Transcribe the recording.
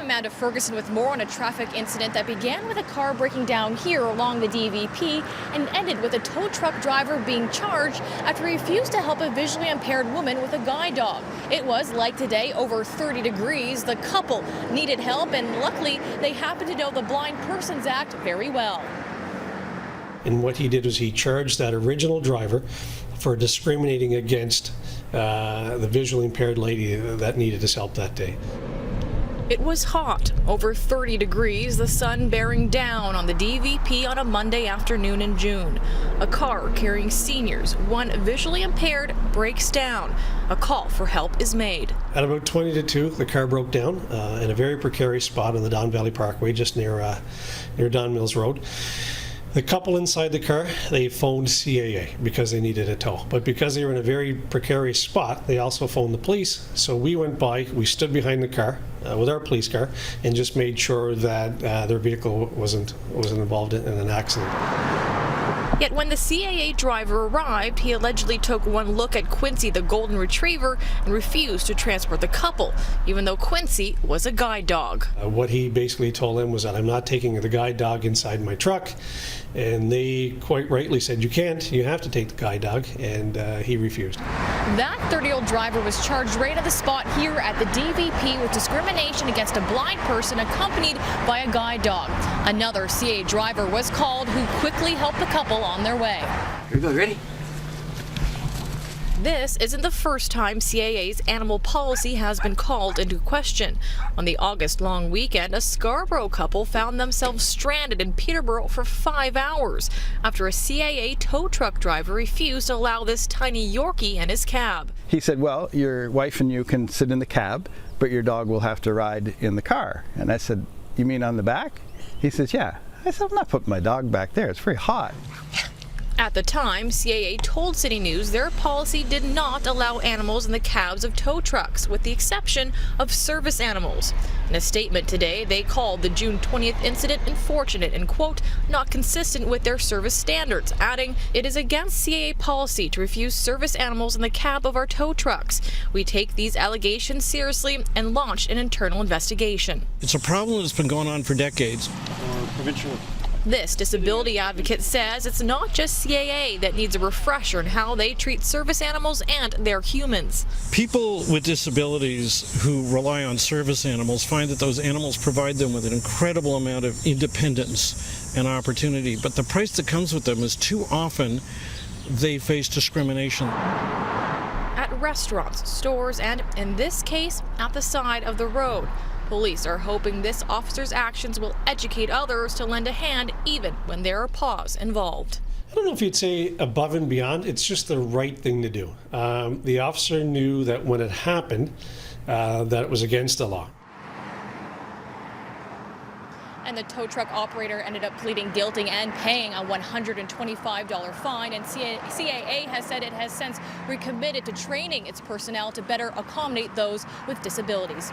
Amanda Ferguson with more on a traffic incident that began with a car breaking down here along the DVP and ended with a tow truck driver being charged after he refused to help a visually impaired woman with a guide dog. It was, like today, over 30 degrees. The couple needed help, and luckily they happened to know the Blind Persons Act very well. And what he did was he charged that original driver for discriminating against the visually impaired lady that needed his help that day. It was hot, over 30 degrees, the sun bearing down on the DVP on a Monday afternoon in June. A car carrying seniors, one visually impaired, breaks down. A call for help is made. At about 20 to 2, the car broke down in a very precarious spot on the Don Valley Parkway, just near Don Mills Road. The couple inside the car, they phoned CAA because they needed a tow. But because they were in a very precarious spot, they also phoned the police. So we went by, we stood behind the car with our police car and just made sure that their vehicle wasn't involved in an accident. Yet when the CAA driver arrived, he allegedly took one look at Quincy, the golden retriever, and refused to transport the couple, even though Quincy was a guide dog. What he basically told them was that I'm not taking the guide dog inside my truck, and they quite rightly said, you can't, you have to take the guide dog, and he refused. That 30-year-old driver was charged right at the spot here at the DVP with discrimination against a blind person accompanied by a guide dog. Another CAA driver was called, who quickly helped the couple on their way. Here we go, ready? This isn't the first time CAA's animal policy has been called into question. On the August long weekend, a Scarborough couple found themselves stranded in Peterborough for 5 hours after a CAA tow truck driver refused to allow this tiny Yorkie in his cab. He said, well, your wife and you can sit in the cab, but your dog will have to ride in the car. And I said, you mean on the back? He says, yeah. I said, I'm not putting my dog back there. It's very hot. At the time, CAA told CityNews their policy did not allow animals in the cabs of tow trucks, with the exception of service animals. In a statement today, they called the June 20th incident unfortunate and, quote, not consistent with their service standards, adding, it is against CAA policy to refuse service animals in the cab of our tow trucks. We take these allegations seriously and launched an internal investigation. It's a problem that's been going on for decades. This disability advocate says it's not just CAA that needs a refresher in how they treat service animals and their humans. People with disabilities who rely on service animals find that those animals provide them with an incredible amount of independence and opportunity, but the price that comes with them is too often they face discrimination. At restaurants, stores, and in this case, at the side of the road. Police are hoping this officer's actions will educate others to lend a hand even when there are paws involved. I don't know if you'd say above and beyond, it's just the right thing to do. The officer knew that when it happened, that it was against the law. And the tow truck operator ended up pleading guilty and paying a $125 fine. And CAA has said it has since recommitted to training its personnel to better accommodate those with disabilities.